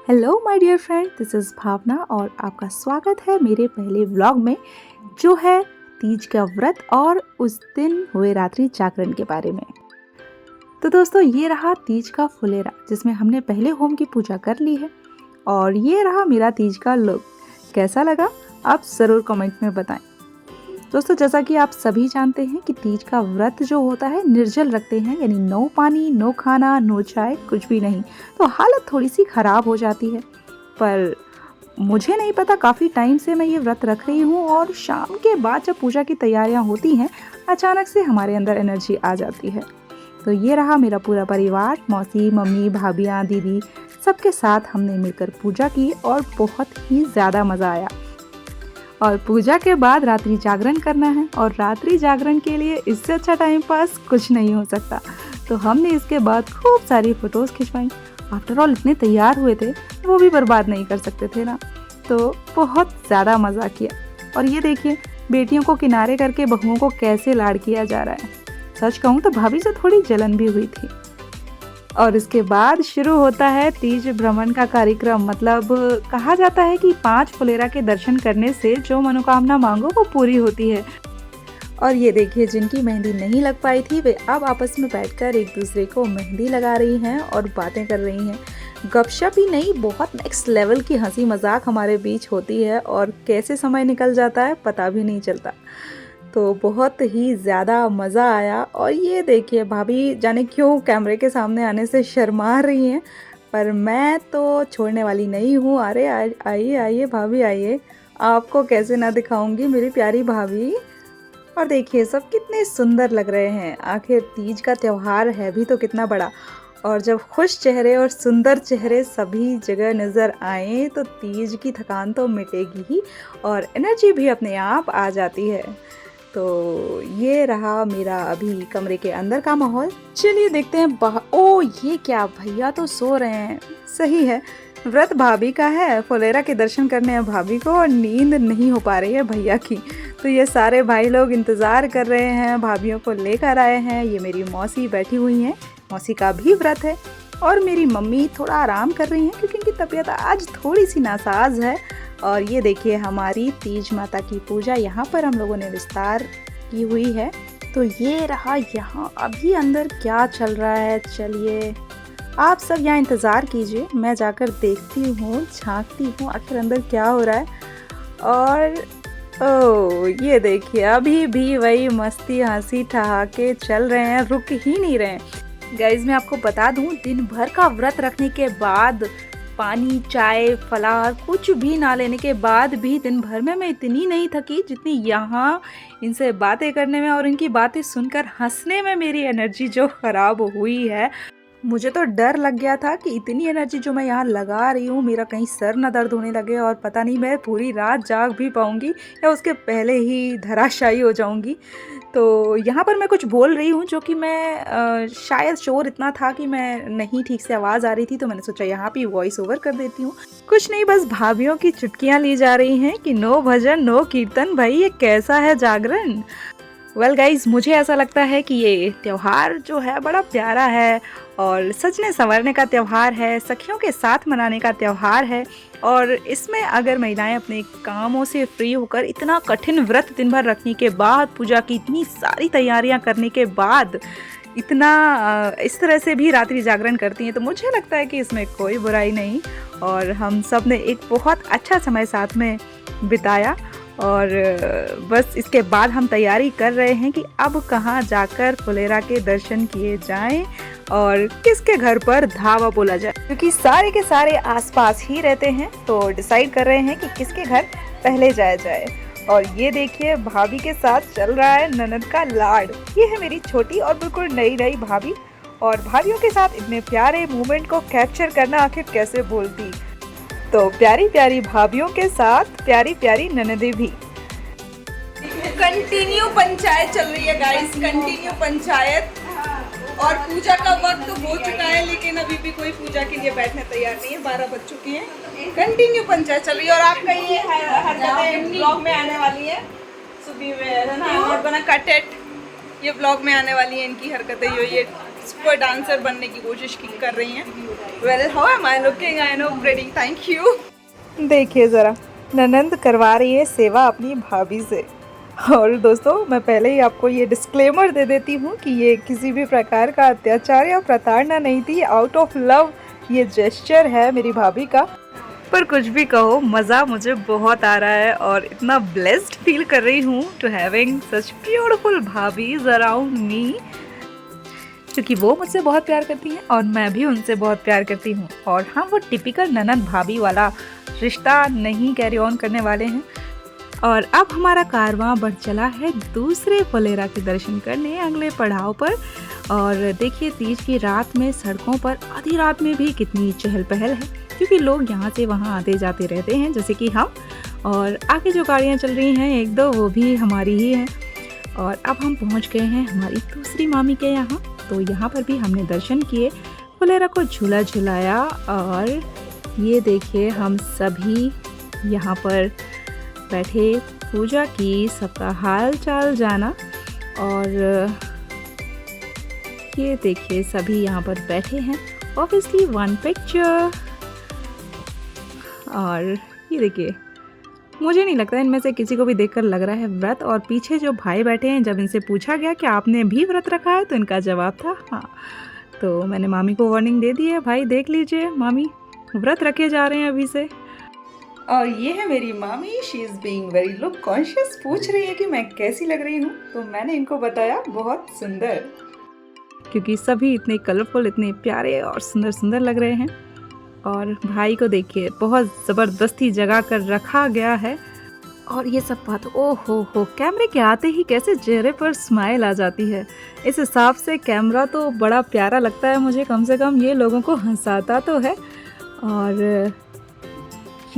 Hello my dear friend, this is Bhavna और आपका स्वागत है मेरे पहले व्लॉग में जो है तीज का व्रत और उस दिन हुए रात्रि जागरण के बारे में। तो दोस्तों, ये रहा तीज का फुलेरा जिसमें हमने पहले होम की पूजा कर ली है और ये रहा मेरा तीज का लुक। कैसा लगा आप ज़रूर कमेंट में बताएं। दोस्तों, जैसा कि आप सभी जानते हैं कि तीज का व्रत जो होता है निर्जल रखते हैं, यानी नो पानी, नो खाना, नो चाय, कुछ भी नहीं। तो हालत थोड़ी सी ख़राब हो जाती है, पर मुझे नहीं पता, काफ़ी टाइम से मैं ये व्रत रख रही हूँ और शाम के बाद जब पूजा की तैयारियाँ होती हैं अचानक से हमारे अंदर एनर्जी आ जाती है। तो ये रहा मेरा पूरा परिवार, मौसी, मम्मी, भाभियाँ, दीदी, सबके साथ हमने मिलकर पूजा की और बहुत ही ज़्यादा मज़ा आया। और पूजा के बाद रात्रि जागरण करना है और रात्रि जागरण के लिए इससे अच्छा टाइम पास कुछ नहीं हो सकता। तो हमने इसके बाद खूब सारी फ़ोटोज़ खिंचवाई। आफ्टर ऑल इतने तैयार हुए थे, वो भी बर्बाद नहीं कर सकते थे ना। तो बहुत ज़्यादा मज़ा किया। और ये देखिए, बेटियों को किनारे करके बहुओं को कैसे लाड किया जा रहा है। सच कहूँ तो भाभी से थोड़ी जलन भी हुई थी। और इसके बाद शुरू होता है तीज भ्रमण का कार्यक्रम। मतलब कहा जाता है कि 5 फुलेरा के दर्शन करने से जो मनोकामना मांगो वो पूरी होती है। और ये देखिए, जिनकी मेहंदी नहीं लग पाई थी वे अब आपस में बैठकर एक दूसरे को मेहंदी लगा रही हैं और बातें कर रही हैं। गपशप ही नहीं, बहुत नेक्स्ट लेवल की हंसी मजाक हमारे बीच होती है और कैसे समय निकल जाता है पता भी नहीं चलता। तो बहुत ही ज़्यादा मज़ा आया। और ये देखिए, भाभी जाने क्यों कैमरे के सामने आने से शर्मा रही हैं, पर मैं तो छोड़ने वाली नहीं हूँ। अरे आइए आइए भाभी आइए, आपको कैसे ना दिखाऊंगी मेरी प्यारी भाभी। और देखिए सब कितने सुंदर लग रहे हैं। आखिर तीज का त्यौहार है भी तो कितना बड़ा, और जब खुश चेहरे और सुंदर चेहरे सभी जगह नज़र आए तो तीज की थकान तो मिटेगी ही और एनर्जी भी अपने आप आ जाती है। तो ये रहा मेरा अभी कमरे के अंदर का माहौल। चलिए देखते हैं ओ ये क्या, भैया तो सो रहे हैं। सही है, व्रत भाभी का है, फुलेरा के दर्शन करने हैं भाभी को और नींद नहीं हो पा रही है भैया की। तो ये सारे भाई लोग इंतज़ार कर रहे हैं, भाभीयों को लेकर आए हैं। ये मेरी मौसी बैठी हुई हैं, मौसी का भी व्रत है। और मेरी मम्मी थोड़ा आराम कर रही हैं क्योंकि उनकी तबीयत आज थोड़ी सी नासाज है। और ये देखिए हमारी तीज माता की पूजा यहाँ पर हम लोगों ने विस्तार की हुई है। तो ये रहा यहाँ अभी अंदर क्या चल रहा है। चलिए आप सब यहाँ इंतज़ार कीजिए, मैं जाकर देखती हूँ, झांकती हूँ आखिर अंदर क्या हो रहा है। और ये देखिए अभी भी वही मस्ती हंसी ठहाके चल रहे हैं, रुक ही नहीं रहे हैं। गाइज मैं आपको बता दूँ, दिन भर का व्रत रखने के बाद पानी, चाय, फलाहार कुछ भी ना लेने के बाद भी दिन भर में मैं इतनी नहीं थकी जितनी यहाँ इनसे बातें करने में और इनकी बातें सुनकर हंसने में मेरी एनर्जी जो ख़राब हुई है। मुझे तो डर लग गया था कि इतनी एनर्जी जो मैं यहाँ लगा रही हूँ मेरा कहीं सर न दर्द होने लगे और पता नहीं मैं पूरी रात जाग भी पाऊँगी या उसके पहले ही धराशायी हो जाऊँगी। तो यहाँ पर मैं कुछ बोल रही हूँ जो कि मैं शायद शोर इतना था कि मैं नहीं ठीक से आवाज़ आ रही थी, तो मैंने सोचा यहाँ पे वॉइस ओवर कर देती हूँ। कुछ नहीं, बस भाभीयों की चुटकियाँ ली जा रही हैं कि नो भजन नो कीर्तन, भाई ये कैसा है जागरण। वेल गाइज, मुझे ऐसा लगता है कि ये त्यौहार जो है बड़ा प्यारा है और सजने संवरने का त्यौहार है, सखियों के साथ मनाने का त्यौहार है। और इसमें अगर महिलाएं अपने कामों से फ्री होकर इतना कठिन व्रत दिन भर रखने के बाद, पूजा की इतनी सारी तैयारियां करने के बाद इतना इस तरह से भी रात्रि जागरण करती हैं, तो मुझे लगता है कि इसमें कोई बुराई नहीं। और हम सब ने एक बहुत अच्छा समय साथ में बिताया और बस इसके बाद हम तैयारी कर रहे हैं कि अब कहाँ जाकर फुलेरा के दर्शन किए जाएं और किसके घर पर धावा बोला जाए, क्योंकि सारे के सारे आसपास ही रहते हैं। तो डिसाइड कर रहे हैं कि किसके घर पहले जाया जाए। और ये देखिए भाभी के साथ चल रहा है ननद का लाड। ये है मेरी छोटी और बिल्कुल नई नई भाभी, और भाभीयों के साथ इतने प्यारे मोमेंट को कैप्चर करना आखिर कैसे बोलती। तो प्यारी प्यारी भाभीयों के साथ प्यारी प्यारी ननदें भी। कंटिन्यू पंचायत चल रही है गाइस, कंटिन्यू पंचायत। और पूजा का वक्त तो हो चुका है लेकिन अभी भी कोई पूजा के लिए बैठने तैयार नहीं है। 12 बज चुके हैं, कंटिन्यू पंचायत चल रही है। और आपका ये हरकतें ब्लॉग में आने वाली है, सुबह में है ना, I'm not gonna cut it। ये ब्लॉग में आने वाली है इनकी हरकतें, ये सुपर डांसर बनने की कोशिश कर रही हैं। Well how am I looking? I know pretty, thank you. देखिए ज़रा, ननंद करवा रही है सेवा अपनी भाभी से। और दोस्तों, मैं पहले ही आपको ये डिस्क्लेमर दे देती हूँ कि ये किसी भी प्रकार का अत्याचार या प्रताड़ना नहीं थी। आउट ऑफ लव ये जेस्चर है मेरी भाभी का। पर कुछ भी कहो, मज़ा मुझे बहुत आ रहा है और इतना ब्लेस्ड फील कर रही हूँ to having such beautiful bhabhis around me, क्योंकि वो मुझसे बहुत प्यार करती हैं और मैं भी उनसे बहुत प्यार करती हूँ। और हाँ, वो टिपिकल ननद भाभी वाला रिश्ता नहीं कैरी ऑन करने वाले हैं। और अब हमारा कारवां बढ़ चला है दूसरे फुलेरा के दर्शन करने अगले पड़ाव पर। और देखिए, तीज की रात में सड़कों पर आधी रात में भी कितनी चहल पहल है, क्योंकि लोग यहाँ से वहाँ आते जाते रहते हैं, जैसे कि हम। और आगे जो गाड़ियाँ चल रही हैं एक दो, वो भी हमारी ही हैं। और अब हम पहुँच गए हैं हमारी दूसरी मामी के यहाँ। तो यहाँ पर भी हमने दर्शन किए, फुलेरा को झूला झुलाया। और ये देखिए, हम सभी यहाँ पर बैठे पूजा की, सबका हाल चाल जाना। और ये देखिए, सभी यहाँ पर बैठे हैं, ऑब्वियसली वन पिक्चर। और ये देखिए, मुझे नहीं लगता इनमें से किसी को भी देखकर लग रहा है व्रत। और पीछे जो भाई बैठे हैं, जब इनसे पूछा गया कि आपने भी व्रत रखा है, तो इनका जवाब था हाँ। तो मैंने मामी को वार्निंग दे दी है, भाई देख लीजिए, मामी व्रत रखे जा रहे हैं अभी से। और ये है मेरी मामी, she is being very look conscious. पूछ रही है कि मैं कैसी लग रही हूँ, तो मैंने इनको बताया बहुत सुंदर, क्योंकि सभी इतने कलरफुल, इतने प्यारे और सुंदर सुंदर लग रहे हैं। और भाई को देखिए, बहुत ज़बरदस्ती जगा कर रखा गया है। और ये सब बात, ओ हो, कैमरे के आते ही कैसे चेहरे पर स्माइल आ जाती है। इस हिसाब से कैमरा तो बड़ा प्यारा लगता है मुझे, कम से कम ये लोगों को हंसाता तो है। और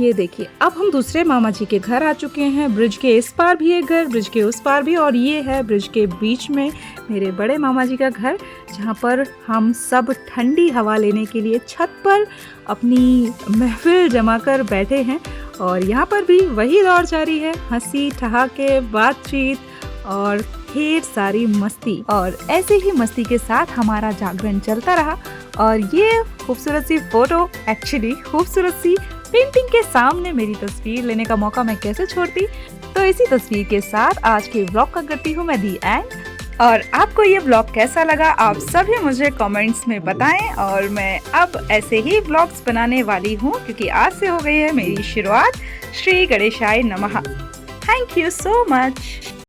ये देखिए, अब हम दूसरे मामा जी के घर आ चुके हैं। ब्रिज के इस पार भी एक घर, ब्रिज के उस पार भी, और ये है ब्रिज के बीच में मेरे बड़े मामा जी का घर, जहाँ पर हम सब ठंडी हवा लेने के लिए छत पर अपनी महफिल जमा कर बैठे हैं। और यहाँ पर भी वही दौर जारी है, हंसी ठहाके, बातचीत और ढेर सारी मस्ती। और ऐसे ही मस्ती के साथ हमारा जागरण चलता रहा। और ये खूबसूरत सी फोटो, एक्चुअली खूबसूरत सी पेंटिंग के सामने मेरी तस्वीर लेने का मौका मैं कैसे छोड़ती। तो इसी तस्वीर के साथ आज के व्लॉग का करती हूँ मैं दी एंड। और आपको ये व्लॉग कैसा लगा, आप सभी मुझे कमेंट्स में बताएं। और मैं अब ऐसे ही व्लॉग्स बनाने वाली हूँ, क्योंकि आज से हो गई है मेरी शुरुआत। श्री गणेशाय नमः। Thank you so much.